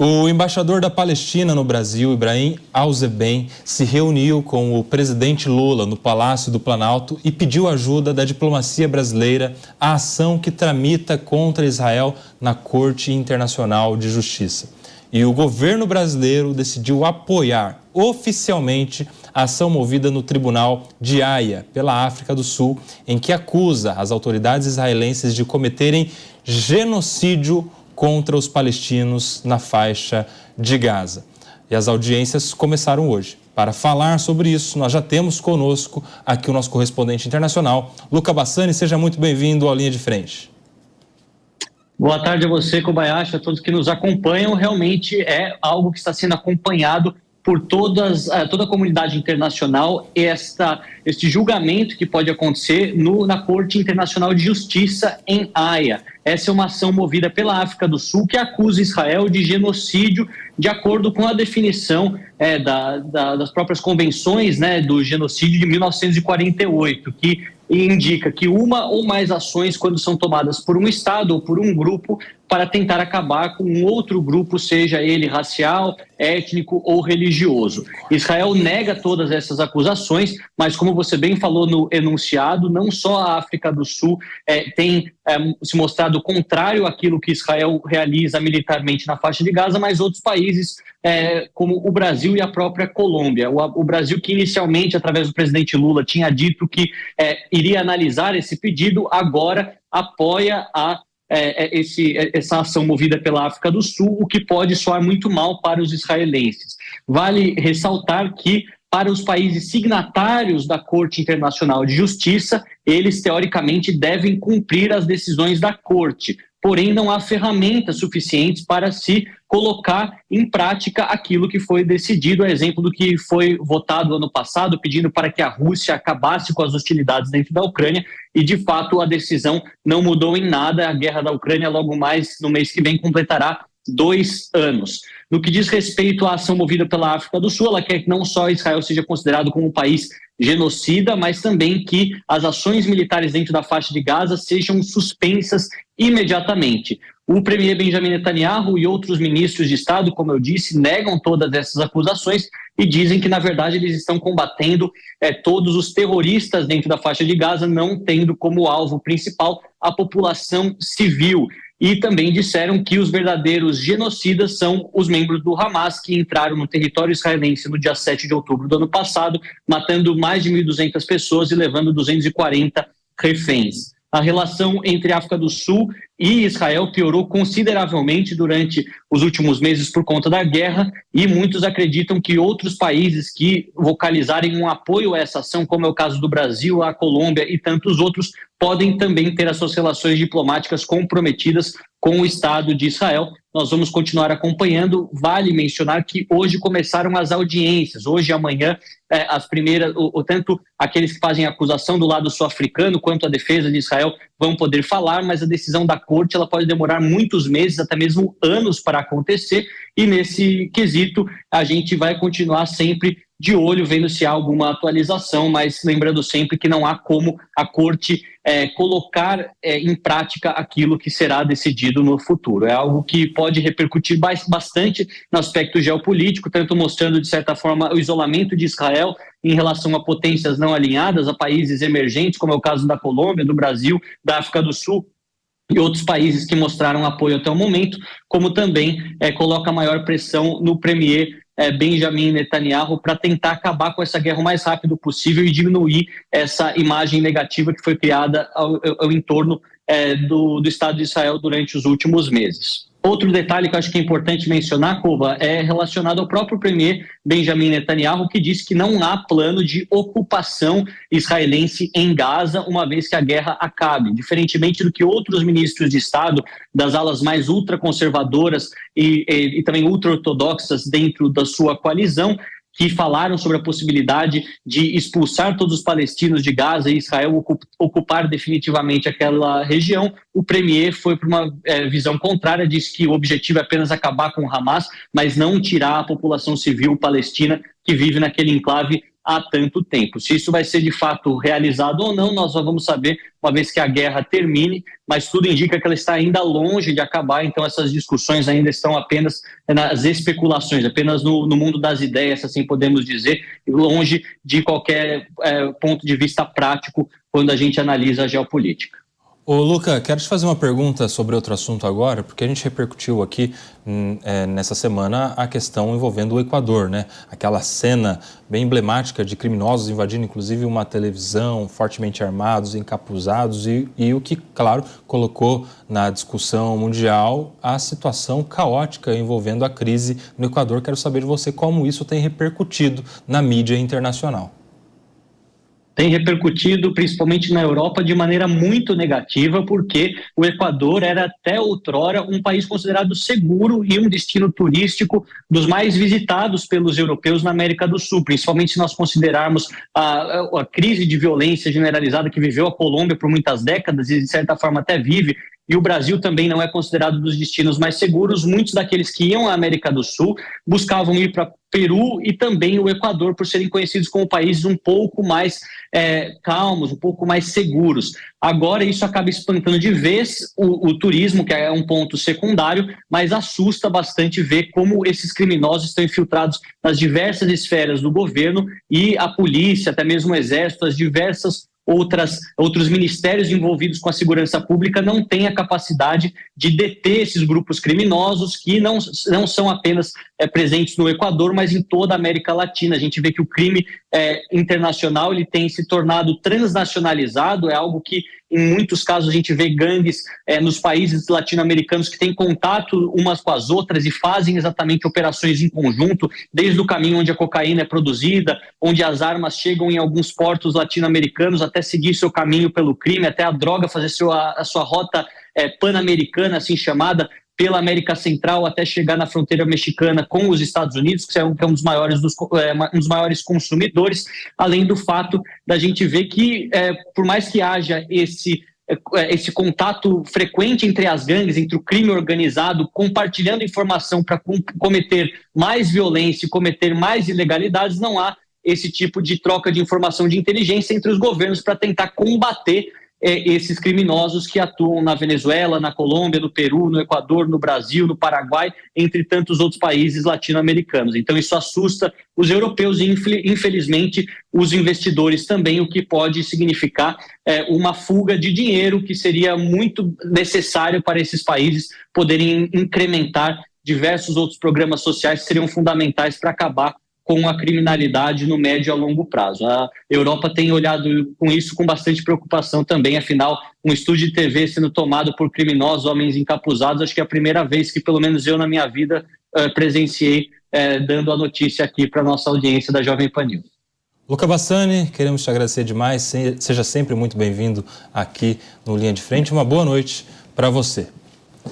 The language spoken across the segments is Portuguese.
O embaixador da Palestina no Brasil, Ibrahim Alzeben, se reuniu com o presidente Lula no Palácio do Planalto e pediu ajuda da diplomacia brasileira à ação que tramita contra Israel na Corte Internacional de Justiça. E o governo brasileiro decidiu apoiar oficialmente a ação movida no Tribunal de Haia, pela África do Sul, em que acusa as autoridades israelenses de cometerem genocídio contra os palestinos na faixa de Gaza. E as audiências começaram hoje. Para falar sobre isso, nós já temos conosco aqui o nosso correspondente internacional, Luca Bassani. Seja muito bem-vindo ao Linha de Frente. Boa tarde a você, Kobayashi, a todos que nos acompanham. Realmente é algo que está sendo acompanhado por toda a comunidade internacional, este julgamento que pode acontecer na Corte Internacional de Justiça em Haia. Essa é uma ação movida pela África do Sul que acusa Israel de genocídio, de acordo com a definição das próprias convenções, do genocídio de 1948, que indica que uma ou mais ações, quando são tomadas por um Estado ou por um grupo, para tentar acabar com um outro grupo, seja ele racial, étnico ou religioso. Israel nega todas essas acusações, mas como você bem falou no enunciado, não só a África do Sul tem se mostrado contrário àquilo que Israel realiza militarmente na faixa de Gaza, mas outros países como o Brasil e a própria Colômbia. O Brasil, que inicialmente, através do presidente Lula, tinha dito que iria analisar esse pedido, agora apoia essa ação movida pela África do Sul, o que pode soar muito mal para os israelenses. Vale ressaltar que, para os países signatários da Corte Internacional de Justiça, eles, teoricamente, devem cumprir as decisões da Corte. Porém, não há ferramentas suficientes para se colocar em prática aquilo que foi decidido, a exemplo do que foi votado ano passado, pedindo para que a Rússia acabasse com as hostilidades dentro da Ucrânia, e de fato a decisão não mudou em nada. A guerra da Ucrânia, logo mais no mês que vem, completará 2 anos. No que diz respeito à ação movida pela África do Sul, ela quer que não só Israel seja considerado como um país genocida, mas também que as ações militares dentro da faixa de Gaza sejam suspensas imediatamente. O premier Benjamin Netanyahu e outros ministros de Estado, como eu disse, negam todas essas acusações e dizem que, na verdade, eles estão combatendo todos os terroristas dentro da faixa de Gaza, não tendo como alvo principal a população civil. E também disseram que os verdadeiros genocidas são os membros do Hamas, que entraram no território israelense no dia 7 de outubro do ano passado, matando mais de 1.200 pessoas e levando 240 reféns. A relação entre a África do Sul e Israel piorou consideravelmente durante os últimos meses por conta da guerra, e muitos acreditam que outros países que vocalizarem um apoio a essa ação, como é o caso do Brasil, a Colômbia e tantos outros, podem também ter as suas relações diplomáticas comprometidas com o Estado de Israel. Nós vamos continuar acompanhando. Vale mencionar que hoje começaram as audiências. Hoje e amanhã, as primeiras, tanto aqueles que fazem a acusação do lado sul-africano quanto a defesa de Israel vão poder falar, mas a decisão da corte ela pode demorar muitos meses, até mesmo anos para acontecer, e nesse quesito a gente vai continuar sempre de olho, vendo se há alguma atualização, mas lembrando sempre que não há como a corte colocar em prática aquilo que será decidido no futuro. É algo que pode repercutir bastante no aspecto geopolítico, tanto mostrando, de certa forma, o isolamento de Israel em relação a potências não alinhadas, a países emergentes, como é o caso da Colômbia, do Brasil, da África do Sul e outros países que mostraram apoio até o momento, como também coloca maior pressão no premier Benjamin Netanyahu para tentar acabar com essa guerra o mais rápido possível e diminuir essa imagem negativa que foi criada ao entorno do Estado de Israel durante os últimos meses. Outro detalhe que eu acho que é importante mencionar, Koba, é relacionado ao próprio premier Benjamin Netanyahu, que disse que não há plano de ocupação israelense em Gaza, uma vez que a guerra acabe. Diferentemente do que outros ministros de Estado das alas mais ultraconservadoras e também ultra-ortodoxas dentro da sua coalizão, que falaram sobre a possibilidade de expulsar todos os palestinos de Gaza e Israel ocupar definitivamente aquela região, o premier foi para uma visão contrária, disse que o objetivo é apenas acabar com o Hamas, mas não tirar a população civil palestina que vive naquele enclave há tanto tempo. Se isso vai ser de fato realizado ou não, nós só vamos saber uma vez que a guerra termine, mas tudo indica que ela está ainda longe de acabar, então essas discussões ainda estão apenas nas especulações, apenas no mundo das ideias, assim podemos dizer, longe de qualquer ponto de vista prático quando a gente analisa a geopolítica. Ô, Luca, quero te fazer uma pergunta sobre outro assunto agora, porque a gente repercutiu aqui nessa semana a questão envolvendo o Equador, né? Aquela cena bem emblemática de criminosos invadindo inclusive uma televisão, fortemente armados, encapuzados e o que, claro, colocou na discussão mundial a situação caótica envolvendo a crise no Equador. Quero saber de você como isso tem repercutido na mídia internacional. Tem repercutido principalmente na Europa de maneira muito negativa, porque o Equador era até outrora um país considerado seguro e um destino turístico dos mais visitados pelos europeus na América do Sul, principalmente se nós considerarmos a crise de violência generalizada que viveu a Colômbia por muitas décadas e de certa forma até vive. E o Brasil também não é considerado dos destinos mais seguros. Muitos daqueles que iam à América do Sul buscavam ir para Peru e também o Equador, por serem conhecidos como países um pouco mais calmos, um pouco mais seguros. Agora isso acaba espantando de vez o turismo, que é um ponto secundário, mas assusta bastante ver como esses criminosos estão infiltrados nas diversas esferas do governo e a polícia, até mesmo o exército, as diversas outros ministérios envolvidos com a segurança pública não têm a capacidade de deter esses grupos criminosos que não são apenas presentes no Equador, mas em toda a América Latina. A gente vê que o crime internacional ele tem se tornado transnacionalizado, é algo que em muitos casos a gente vê gangues nos países latino-americanos que têm contato umas com as outras e fazem exatamente operações em conjunto, desde o caminho onde a cocaína é produzida, onde as armas chegam em alguns portos latino-americanos até seguir seu caminho pelo crime, até a droga fazer a sua rota pan-americana, assim chamada, pela América Central até chegar na fronteira mexicana com os Estados Unidos, que é um dos maiores consumidores, além do fato da gente ver que, por mais que haja esse contato frequente entre as gangues, entre o crime organizado, compartilhando informação para cometer mais violência e cometer mais ilegalidades, não há esse tipo de troca de informação de inteligência entre os governos para tentar combater esses criminosos que atuam na Venezuela, na Colômbia, no Peru, no Equador, no Brasil, no Paraguai, entre tantos outros países latino-americanos. Então isso assusta os europeus e, infelizmente, os investidores também, o que pode significar uma fuga de dinheiro que seria muito necessário para esses países poderem incrementar diversos outros programas sociais que seriam fundamentais para acabar com a criminalidade no médio e a longo prazo. A Europa tem olhado com isso com bastante preocupação também, afinal, um estúdio de TV sendo tomado por criminosos, homens encapuzados, acho que é a primeira vez que, pelo menos eu na minha vida, presenciei, dando a notícia aqui para a nossa audiência da Jovem Pan News. Luca Bassani, queremos te agradecer demais, seja sempre muito bem-vindo aqui no Linha de Frente. Uma boa noite para você.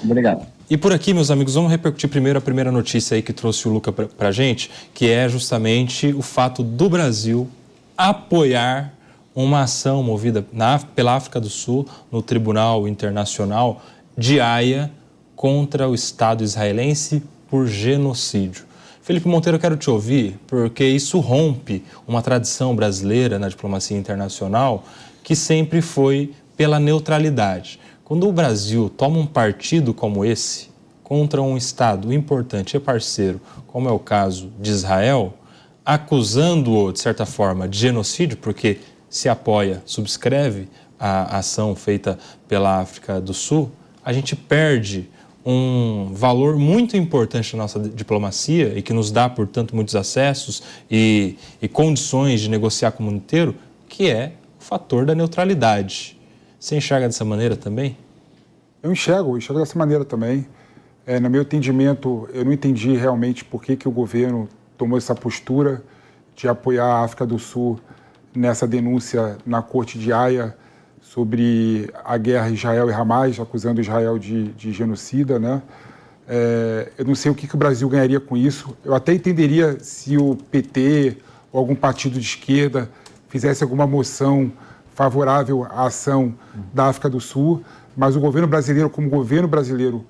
Obrigado. E por aqui, meus amigos, vamos repercutir primeiro a primeira notícia aí que trouxe o Luca para a gente, que é justamente o fato do Brasil apoiar uma ação movida pela África do Sul no Tribunal Internacional de Haia contra o Estado israelense por genocídio. Felipe Monteiro, eu quero te ouvir, porque isso rompe uma tradição brasileira na diplomacia internacional que sempre foi pela neutralidade. Quando o Brasil toma um partido como esse, contra um Estado importante e parceiro, como é o caso de Israel, acusando-o, de certa forma, de genocídio, porque se apoia, subscreve a ação feita pela África do Sul, a gente perde um valor muito importante na nossa diplomacia e que nos dá, portanto, muitos acessos e condições de negociar com o mundo inteiro, que é o fator da neutralidade. Você enxerga dessa maneira também? Eu enxergo dessa maneira também. No meu entendimento, eu não entendi realmente por que o governo tomou essa postura de apoiar a África do Sul nessa denúncia na Corte de Haia sobre a guerra Israel e Hamas, acusando Israel de genocida, né? Eu não sei o que o Brasil ganharia com isso. Eu até entenderia se o PT ou algum partido de esquerda fizesse alguma moção favorável à ação da África do Sul, mas o governo brasileiro, como governo brasileiro,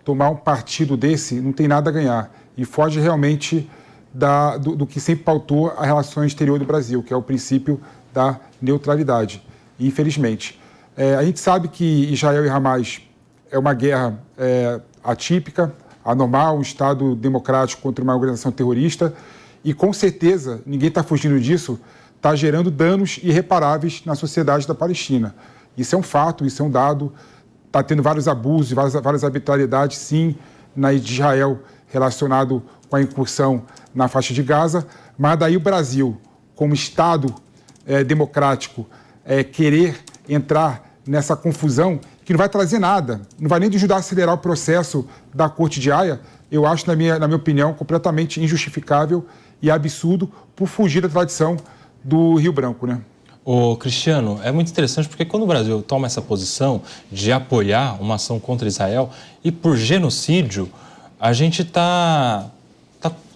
tomar um partido desse não tem nada a ganhar e foge realmente do que sempre pautou a relação exterior do Brasil, que é o princípio da neutralidade. E, infelizmente, a gente sabe que Israel e Hamas é uma guerra atípica, anormal, um Estado democrático contra uma organização terrorista, e, com certeza, ninguém está fugindo disso, está gerando danos irreparáveis na sociedade da Palestina. Isso é um fato, isso é um dado. Está tendo vários abusos, várias arbitrariedades, sim, de Israel relacionado com a incursão na faixa de Gaza, mas daí o Brasil, como Estado democrático, querer entrar nessa confusão que não vai trazer nada, não vai nem ajudar a acelerar o processo da Corte de Haia, eu acho, na minha opinião, completamente injustificável e absurdo por fugir da tradição do Rio Branco, né? Ô, Cristiano, é muito interessante porque quando o Brasil toma essa posição de apoiar uma ação contra Israel e por genocídio, a gente está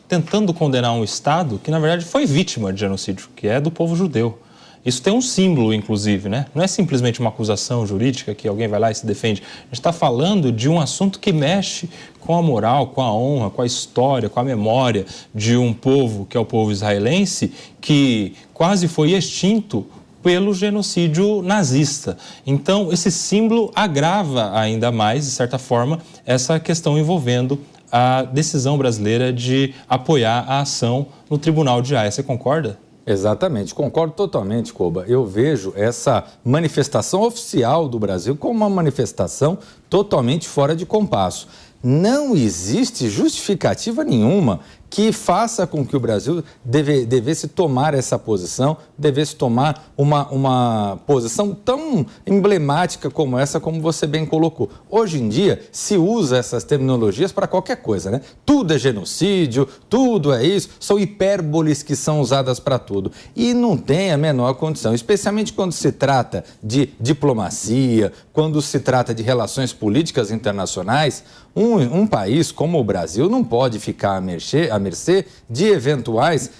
tentando condenar um Estado que, na verdade, foi vítima de genocídio, que é do povo judeu. Isso tem um símbolo, inclusive, né? Não é simplesmente uma acusação jurídica que alguém vai lá e se defende. A gente está falando de um assunto que mexe com a moral, com a honra, com a história, com a memória de um povo, que é o povo israelense, que quase foi extinto pelo genocídio nazista. Então, esse símbolo agrava ainda mais, de certa forma, essa questão envolvendo a decisão brasileira de apoiar a ação no Tribunal de Haia. Você concorda? Exatamente, concordo totalmente, Koba. Eu vejo essa manifestação oficial do Brasil como uma manifestação totalmente fora de compasso. Não existe justificativa nenhuma que faça com que o Brasil devesse tomar essa posição, devesse tomar uma posição tão emblemática como essa, como você bem colocou. Hoje em dia, se usa essas terminologias para qualquer coisa, né? Tudo é genocídio, tudo é isso, são hipérboles que são usadas para tudo. E não tem a menor condição, especialmente quando se trata de diplomacia, quando se trata de relações políticas internacionais. Um país como o Brasil não pode ficar à mercê de eventuais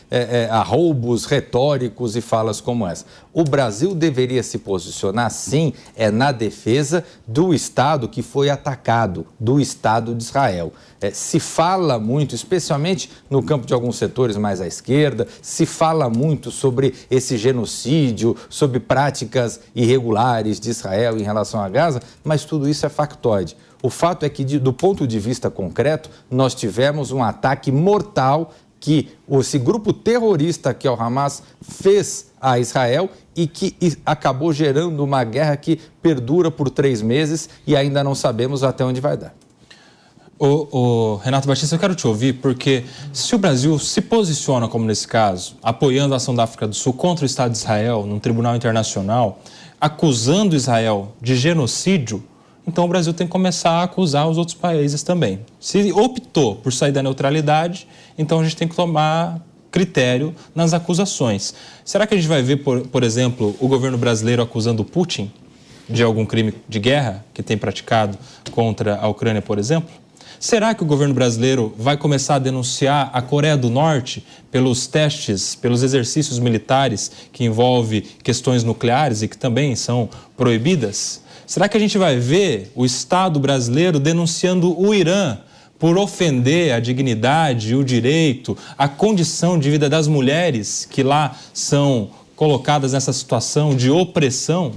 arroubos retóricos e falas como essa. O Brasil deveria se posicionar, sim, na defesa do Estado que foi atacado, do Estado de Israel. Se fala muito, especialmente no campo de alguns setores mais à esquerda, se fala muito sobre esse genocídio, sobre práticas irregulares de Israel em relação a Gaza, mas tudo isso é factoide. O fato é que, do ponto de vista concreto, nós tivemos um ataque mortal que esse grupo terrorista que é o Hamas fez a Israel e que acabou gerando uma guerra que perdura por 3 meses e ainda não sabemos até onde vai dar. Renato Batista, eu quero te ouvir porque se o Brasil se posiciona, como nesse caso, apoiando a ação da África do Sul contra o Estado de Israel num tribunal internacional, acusando Israel de genocídio, então o Brasil tem que começar a acusar os outros países também. Se optou por sair da neutralidade, então a gente tem que tomar critério nas acusações. Será que a gente vai ver, por exemplo, o governo brasileiro acusando o Putin de algum crime de guerra que tem praticado contra a Ucrânia, por exemplo? Será que o governo brasileiro vai começar a denunciar a Coreia do Norte pelos testes, pelos exercícios militares que envolvem questões nucleares e que também são proibidas? Será que a gente vai ver o Estado brasileiro denunciando o Irã por ofender a dignidade, o direito, a condição de vida das mulheres que lá são colocadas nessa situação de opressão?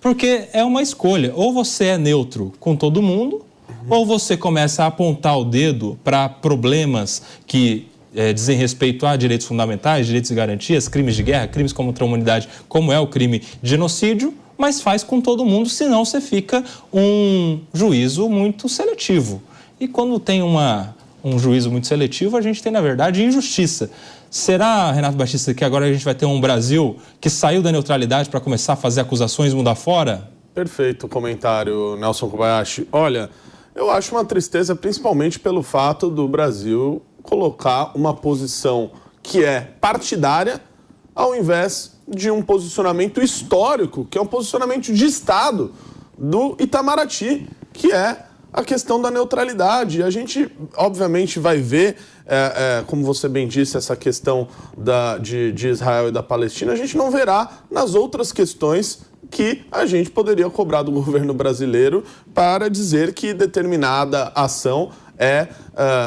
Porque é uma escolha. Ou você é neutro com todo mundo, ou você começa a apontar o dedo para problemas que dizem respeito a direitos fundamentais, direitos e garantias, crimes de guerra, crimes contra a humanidade, como é o crime de genocídio, mas faz com todo mundo, senão você fica um juízo muito seletivo. E quando tem um juízo muito seletivo, a gente tem, na verdade, injustiça. Será, Renato Batista, que agora a gente vai ter um Brasil que saiu da neutralidade para começar a fazer acusações mundo afora? Perfeito comentário, Nelson Kobayashi. Olha, eu acho uma tristeza principalmente pelo fato do Brasil colocar uma posição que é partidária ao invés de um posicionamento histórico, que é um posicionamento de Estado do Itamaraty, que é a questão da neutralidade. A gente, obviamente, vai ver, como você bem disse, essa questão de Israel e da Palestina, a gente não verá nas outras questões que a gente poderia cobrar do governo brasileiro para dizer que determinada ação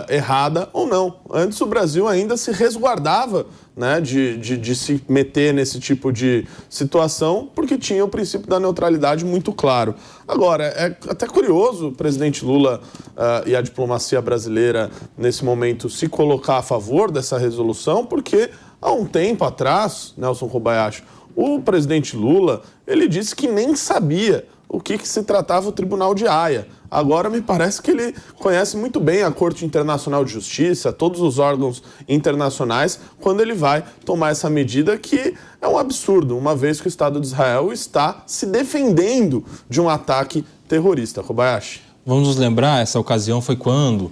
errada ou não. Antes o Brasil ainda se resguardava, né, de se meter nesse tipo de situação, porque tinha o princípio da neutralidade muito claro. Agora, é até curioso o presidente Lula e a diplomacia brasileira, nesse momento, se colocar a favor dessa resolução, porque há um tempo atrás, Nelson Kobayashi, o presidente Lula, ele disse que nem sabia o que se tratava o Tribunal de Haia. Agora me parece que ele conhece muito bem a Corte Internacional de Justiça, todos os órgãos internacionais, quando ele vai tomar essa medida que é um absurdo, uma vez que o Estado de Israel está se defendendo de um ataque terrorista. Kobayashi. Vamos nos lembrar, essa ocasião foi quando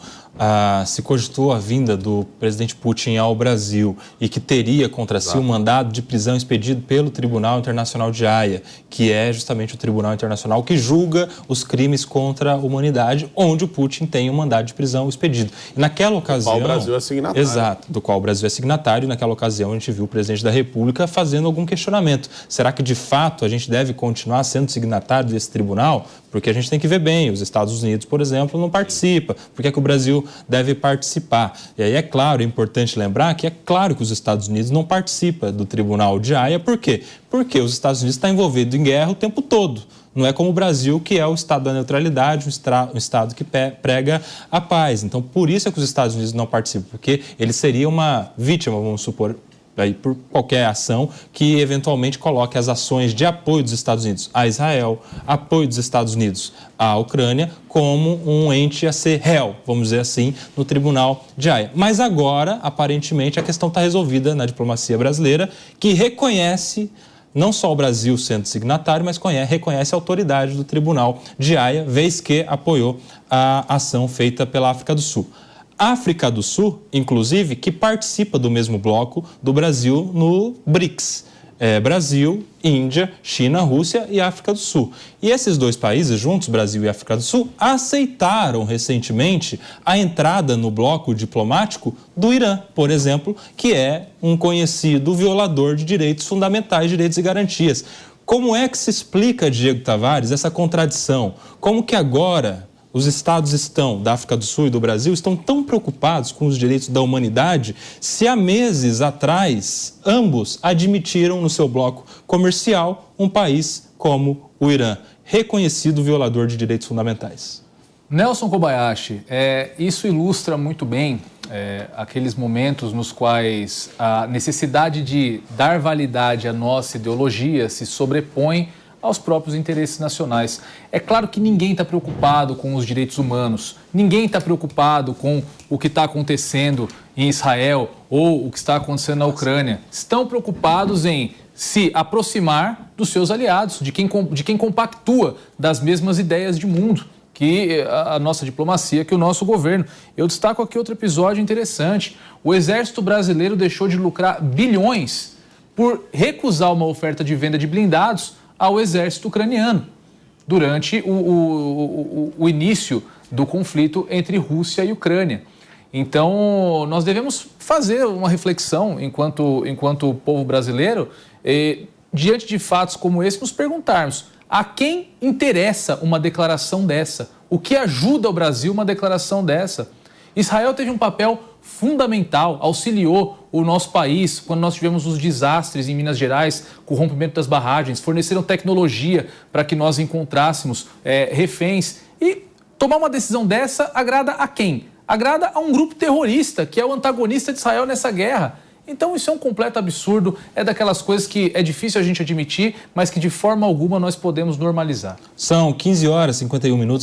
se cogitou a vinda do presidente Putin ao Brasil e que teria contra si um mandado de prisão expedido pelo Tribunal Internacional de Haia, que é justamente o Tribunal Internacional que julga os crimes contra a humanidade, onde o Putin tem um mandado de prisão expedido. E naquela ocasião... Do qual o Brasil é signatário. Exato, do qual o Brasil é signatário, e naquela ocasião a gente viu o presidente da República fazendo algum questionamento. Será que de fato a gente deve continuar sendo signatário desse tribunal? Porque a gente tem que ver bem, os Estados Unidos, por exemplo, não participa. Por que é que o Brasil deve participar? E aí é claro, é importante lembrar que é claro que os Estados Unidos não participam do Tribunal de Haia. Por quê? Porque os Estados Unidos estão envolvidos em guerra o tempo todo. Não é como o Brasil, que é o Estado da neutralidade, um Estado que prega a paz. Então, por isso é que os Estados Unidos não participam, porque ele seria uma vítima, vamos supor, aí, por qualquer ação que eventualmente coloque as ações de apoio dos Estados Unidos a Israel, apoio dos Estados Unidos à Ucrânia, como um ente a ser réu, vamos dizer assim, no Tribunal de Haia. Mas agora, aparentemente, a questão está resolvida na diplomacia brasileira, que reconhece não só o Brasil sendo signatário, mas reconhece a autoridade do Tribunal de Haia, vez que apoiou a ação feita pela África do Sul. África do Sul, inclusive, que participa do mesmo bloco do Brasil no BRICS. Brasil, Índia, China, Rússia e África do Sul. E esses dois países juntos, Brasil e África do Sul, aceitaram recentemente a entrada no bloco diplomático do Irã, por exemplo, que é um conhecido violador de direitos fundamentais, direitos e garantias. Como é que se explica, Diego Tavares, essa contradição? Como que agora os estados da África do Sul e do Brasil estão tão preocupados com os direitos da humanidade se há meses atrás ambos admitiram no seu bloco comercial um país como o Irã, reconhecido violador de direitos fundamentais? Nelson Kobayashi, isso ilustra muito bem aqueles momentos nos quais a necessidade de dar validade à nossa ideologia se sobrepõe aos próprios interesses nacionais. É claro que ninguém está preocupado com os direitos humanos, ninguém está preocupado com o que está acontecendo em Israel ou o que está acontecendo na Ucrânia. Estão preocupados em se aproximar dos seus aliados, de quem compactua das mesmas ideias de mundo que a nossa diplomacia, que o nosso governo. Eu destaco aqui outro episódio interessante. O Exército Brasileiro deixou de lucrar bilhões por recusar uma oferta de venda de blindados ao exército ucraniano durante o início do conflito entre Rússia e Ucrânia. Então, nós devemos fazer uma reflexão enquanto povo brasileiro, diante de fatos como esse, nos perguntarmos a quem interessa uma declaração dessa? O que ajuda o Brasil uma declaração dessa? Israel teve um papel fundamental, auxiliou o nosso país quando nós tivemos os desastres em Minas Gerais, com o rompimento das barragens, forneceram tecnologia para que nós encontrássemos reféns. E tomar uma decisão dessa agrada a quem? Agrada a um grupo terrorista, que é o antagonista de Israel nessa guerra. Então isso é um completo absurdo, é daquelas coisas que é difícil a gente admitir, mas que de forma alguma nós podemos normalizar. São 15 horas e 51 minutos.